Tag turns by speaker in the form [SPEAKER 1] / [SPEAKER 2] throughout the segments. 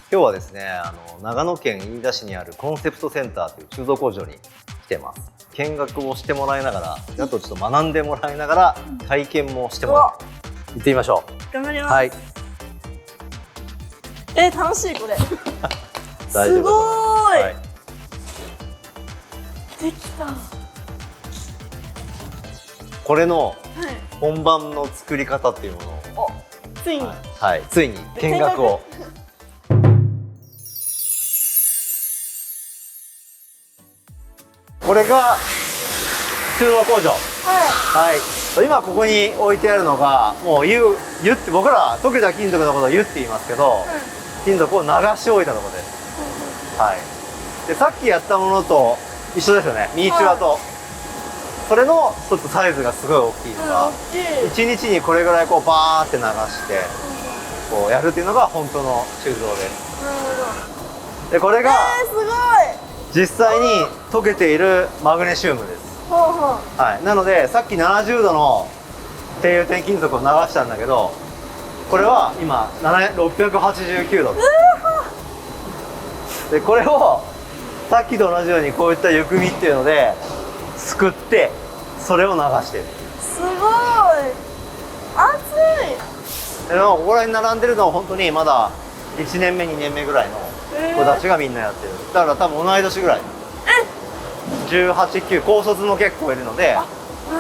[SPEAKER 1] 今日はですね、長野県飯田市にあるコンセプトセンターという鋳造工場に来てます。見学をしてもらいながら、あとちょっと学んでもらいながら体験もしてもらう。行ってみましょう。
[SPEAKER 2] 頑張ります。
[SPEAKER 1] はい。
[SPEAKER 2] 楽しいこれ。
[SPEAKER 1] 大丈夫だと思います。
[SPEAKER 2] すごーい。
[SPEAKER 1] はい、
[SPEAKER 2] できた。
[SPEAKER 1] これの
[SPEAKER 2] はい。
[SPEAKER 1] 本番の作り方っていうものを、
[SPEAKER 2] ついに。
[SPEAKER 1] はい、ついに見学を。これが鋳造工場。はい。今ここに置いてあるのが、もう湯って僕ら溶けた金属のことを湯って言いますけど、金属を流し置いたところです。はい。で、さっきやったものと一緒ですよね。ミニチュアと。それのちょっとサイズがすごい大きいのが、1日にこれぐらいこうバーって流して、こうやるっていうのが本当の鋳造です。
[SPEAKER 2] なるほど。
[SPEAKER 1] で、これが
[SPEAKER 2] すごい。
[SPEAKER 1] 実際に溶けているマグネシウムです。
[SPEAKER 2] ほうほう。
[SPEAKER 1] はい。なので、さっき70度の低油点金属を流したんだけど、これは今689度です。で、これをさっきと同じようにこういった湯汲みっていうのですくって、それを流してる。
[SPEAKER 2] すごい。熱い。
[SPEAKER 1] でもここら辺に並んでるのは本当にまだ1年目2年目ぐらいの子たちがみんなやってる。だから多分同い年ぐらい。18、9、高卒も結構いるので。
[SPEAKER 2] な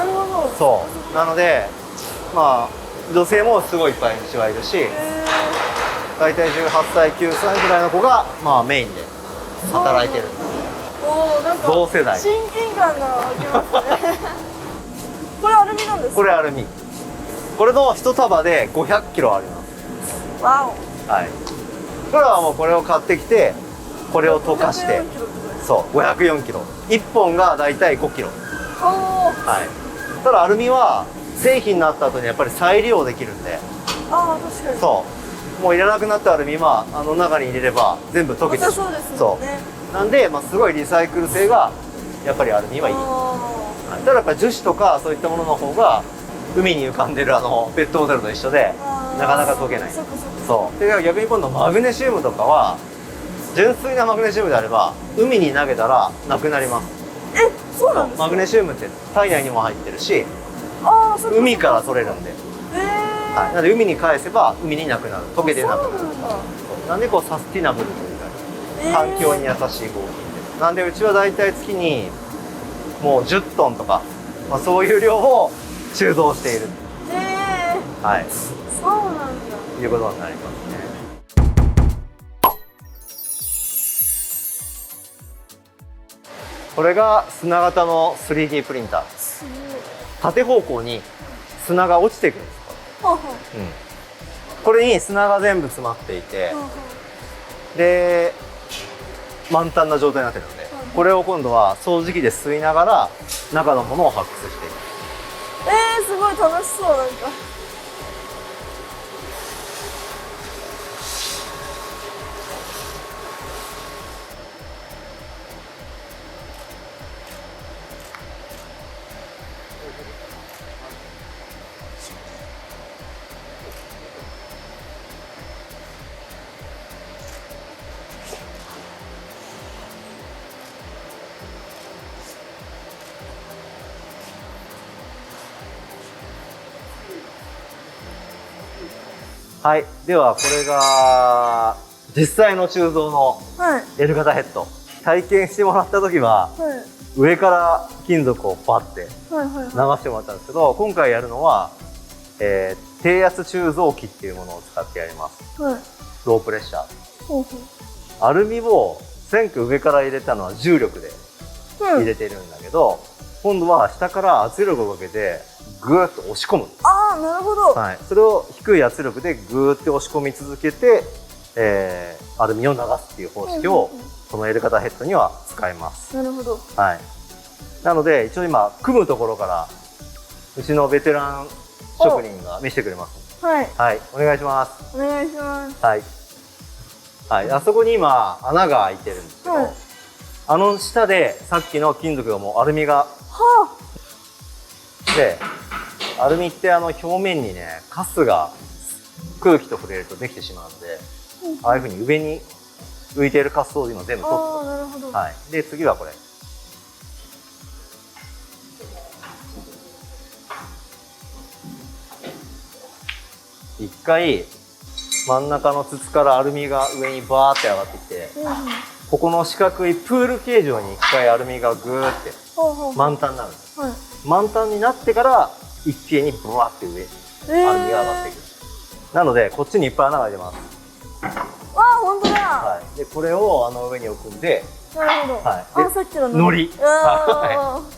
[SPEAKER 2] るほど。
[SPEAKER 1] そうなので、まあ女性もすごいいっぱいうちはいるし、大体18歳9歳ぐらいの子がまあメインで働いてる。
[SPEAKER 2] おお、なんか
[SPEAKER 1] 同世代。
[SPEAKER 2] 親近感が湧きますね。これアルミなんですか？
[SPEAKER 1] これアルミ。これの一束で500キロあります。
[SPEAKER 2] わお。
[SPEAKER 1] はい。これはもうこれを買ってきて、これを溶かして、そう504キロ。1本が大体5キロ。はい。ただアルミは製品になった後にやっぱり再利用できるんで。
[SPEAKER 2] ああ、確かに。
[SPEAKER 1] そうもういらなくなったアルミは中に入れれば全部溶けてしまう。
[SPEAKER 2] そうですよね。
[SPEAKER 1] なんで、まあ、すごいリサイクル性がやっぱりアルミはいい。はい、ただやっぱり樹脂とかそういったものの方が海に浮かんでるペットボトルと一緒でなかなか溶けない。そうで逆に今度マグネシウムとかは純粋なマグネシウムであれば海に投げたらなくなります。
[SPEAKER 2] そうなんですか？
[SPEAKER 1] マグネシウムって体内にも入ってるし、海から取れるんで、はい、なので海に返せば海になくなる、溶けてなくなる。なんでこうサスティナブルというか、環境に優しい合金です。なんでうちはだいたい月にもう10トンとか、まあ、そういう量を鋳造している。はい。
[SPEAKER 2] そうなんだ。
[SPEAKER 1] いうことになりますね。これが砂型の 3D プリンターです。縦方向に砂が落ちていくんです。これに砂が全部詰まっていて、で満タンな状態になってるので、これを今度は掃除機で吸いながら中のものを発掘していく。
[SPEAKER 2] すごい楽しそう。なんか
[SPEAKER 1] はい、ではこれが実際の鋳造の L 型ヘッド、体験してもらった時は、上から金属をバッて流してもらったんですけど、今回やるのは、低圧鋳造機っていうものを使ってやります。ロープレッシャー。アルミを線区上から入れたのは重力で入れてるんだけど、今度は下から圧力をかけてぐーっと押し込む。
[SPEAKER 2] ああ、なるほど。
[SPEAKER 1] はい、それを低い圧力でぐーって押し込み続けて、アルミを流すっていう方式をこの L 型ヘッドには使います。
[SPEAKER 2] なるほど。
[SPEAKER 1] はい。なので一応今組むところからうちのベテラン職人が見せてくれます。はい。はい、お願いします。
[SPEAKER 2] お願いします。
[SPEAKER 1] はい。はい、あそこに今穴が開いてるんですけど、下でさっきの金属がもうアルミが、でアルミって表面にねカスが空気と触れるとできてしまうので、ああいうふうに上に浮いている滑走を今全部取って。
[SPEAKER 2] ああ、なるほど。
[SPEAKER 1] はい。で次はこれ。一回真ん中の筒からアルミが上にバーって上がってきて、ここの四角いプール形状に一回アルミがグーって満タンになるんです。満タンになってから一気にブワーって上、アルミが上がっていく。なのでこっちにいっぱい穴が開いてます。
[SPEAKER 2] わあ、本当だ。
[SPEAKER 1] はい。でこれを上に置くんで。
[SPEAKER 2] なるほど。
[SPEAKER 1] はい。
[SPEAKER 2] あ、さっきの
[SPEAKER 1] のり。はい。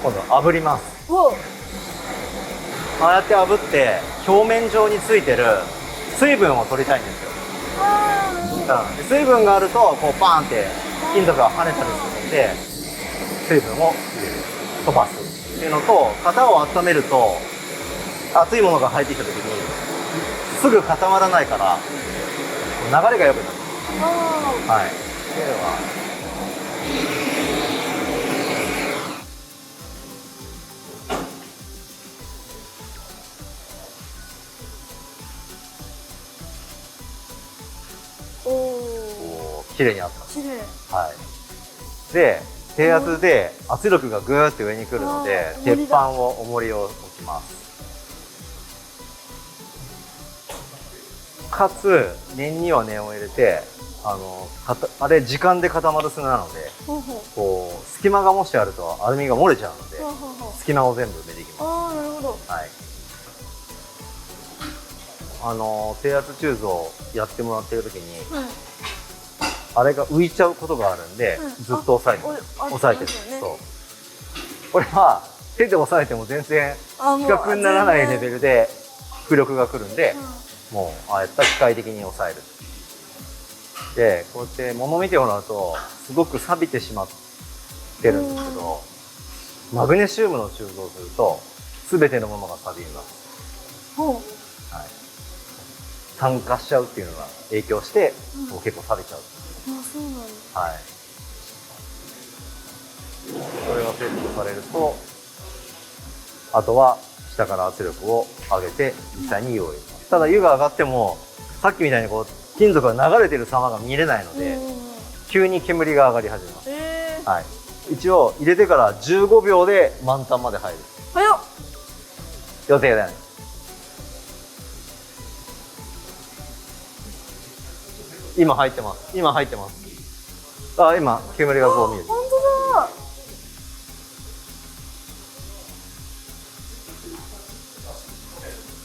[SPEAKER 1] 今度は炙ります。ああやって炙って表面上についてる水分を取りたいんですよ。水分があるとこうパーンって金属が跳ねたりするので、水分を入れる、飛ばすっていうのと、型を温めると熱いものが入ってきた時にすぐ固まらないから流れが良くなる。はい。っていうのは綺麗にあった。
[SPEAKER 2] 綺麗。
[SPEAKER 1] はい。で、低圧で圧力がぐーって上に来るので、鉄板を重りを置きます。かつ念には念を入れて、あれ時間で固まる砂なので、こう隙間がもしあるとアルミが漏れちゃうので、隙間を全部埋めていきます。
[SPEAKER 2] ああ、なるほど。
[SPEAKER 1] はい。低圧鋳造やってもらってる時に、あれが浮いちゃうことがあるんで、ずっと押さえてる。そう。これは手で押さえても全然比較にならないレベルで浮力が来るんで、もうああやった機械的に押さえる。で、こうやって物見てもらうとすごく錆びてしまってるんですけど、マグネシウムの鋳造をすると全てのものが錆びます。はい。酸化しちゃうっていうのが影響して、もう結構錆びちゃう。
[SPEAKER 2] そうなんだ。
[SPEAKER 1] はい。これがセットされると、あとは下から圧力を上げて実際に湯を入れます。ただ湯が上がってもさっきみたいにこう金属が流れてる様が見れないので、急に煙が上がり始めます。はい。一応入れてから15秒で満タンまで入る。
[SPEAKER 2] 早っ。
[SPEAKER 1] 予定だね。今入ってます。今入ってます。あ、今煙がこう見える。
[SPEAKER 2] 本当だ。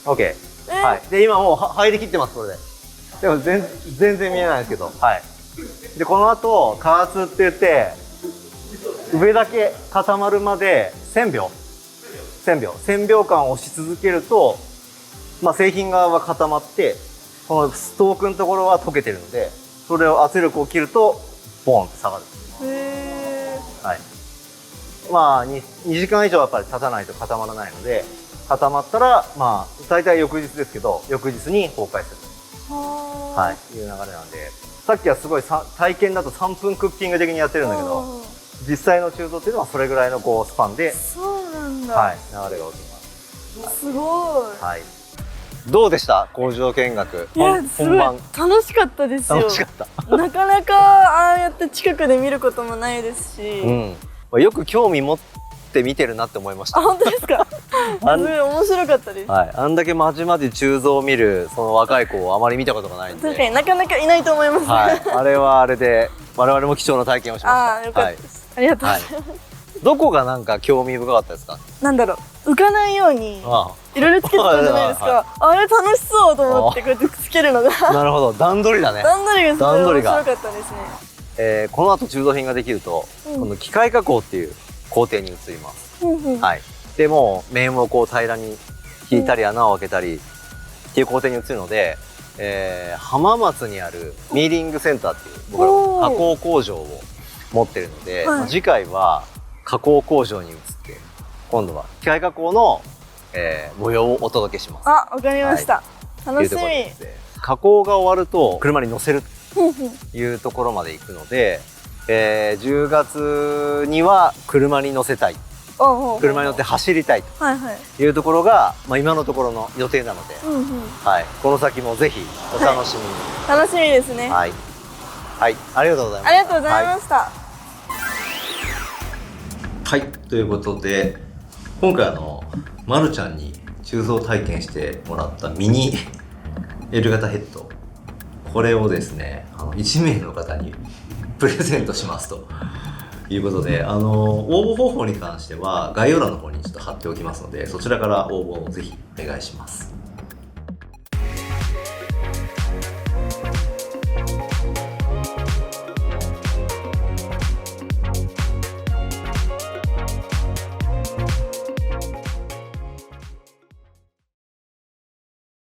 [SPEAKER 1] オッケー。はい。で今もう入りきってますこれで。でも全然見えないですけど。はい。でこの後加圧って言って上だけ固まるまで1000秒間押し続けると、まあ製品側は固まって。このストークのところは溶けてるので、それを圧力を切るとボーンって下がる。はい。まあ 2時間以上やっぱり経たないと固まらないので、固まったらまあ大体翌日ですけど、翌日に崩壊する。はい、いう流れなんで、さっきはすごい体験だと3分クッキング的にやってるんだけど、実際の鋳造っていうのはそれぐらいのこうスパンで、
[SPEAKER 2] そうなんだ。
[SPEAKER 1] はい、流れが起きます。
[SPEAKER 2] すごい。
[SPEAKER 1] はい。どうでした工場見学？
[SPEAKER 2] いや、すごい楽しかったですよ。
[SPEAKER 1] 楽しかった。
[SPEAKER 2] なかなかああやって近くで見ることもないですし、
[SPEAKER 1] よく興味持って見てるなって思いました。
[SPEAKER 2] あ、本当ですか？すごい面白かったです。
[SPEAKER 1] はい、あんだけまじまじ鋳造を見るその若い子をあまり見たことがないんで。
[SPEAKER 2] 確かになかなかいないと思います。
[SPEAKER 1] はい、あれはあれで我々も貴重な体験をしました。
[SPEAKER 2] ああ、よかったです。ありがとうございます。
[SPEAKER 1] どこがなんか興味深かったですか？
[SPEAKER 2] なんだろう、浮かないようにいろいろつけてたじゃないですか。あれ楽しそうと思ってこうやってつけるのが。
[SPEAKER 1] なるほど、段取りだね。
[SPEAKER 2] 段取りがすごい面白かったです
[SPEAKER 1] ね。この後鋳造品ができると、この機械加工っていう工程に移ります。はい。でもう面をこう平らに引いたり穴を開けたりっていう工程に移るので、浜松にあるミーリングセンターっていう僕らの加工工場を持ってるので、次回は加工工場に移って今度は機械加工の、模様をお届けします。
[SPEAKER 2] あ、わかりました。楽しみ。
[SPEAKER 1] 加工が終わると車に乗せるというところまで行くので、10月には車に乗せたい、車に乗って走りたいというところが、今のところの予定なので、はい、この先もぜひお楽しみに。
[SPEAKER 2] 楽しみですね。
[SPEAKER 1] はい、はい、ありがとうございました。
[SPEAKER 2] ありがとうございました。
[SPEAKER 1] はい、ということで今回まるちゃんに鋳造体験してもらったミニ L 型ヘッド、これをですね1名の方にプレゼントしますということで、応募方法に関しては概要欄の方にちょっと貼っておきますので、そちらから応募をぜひお願いします。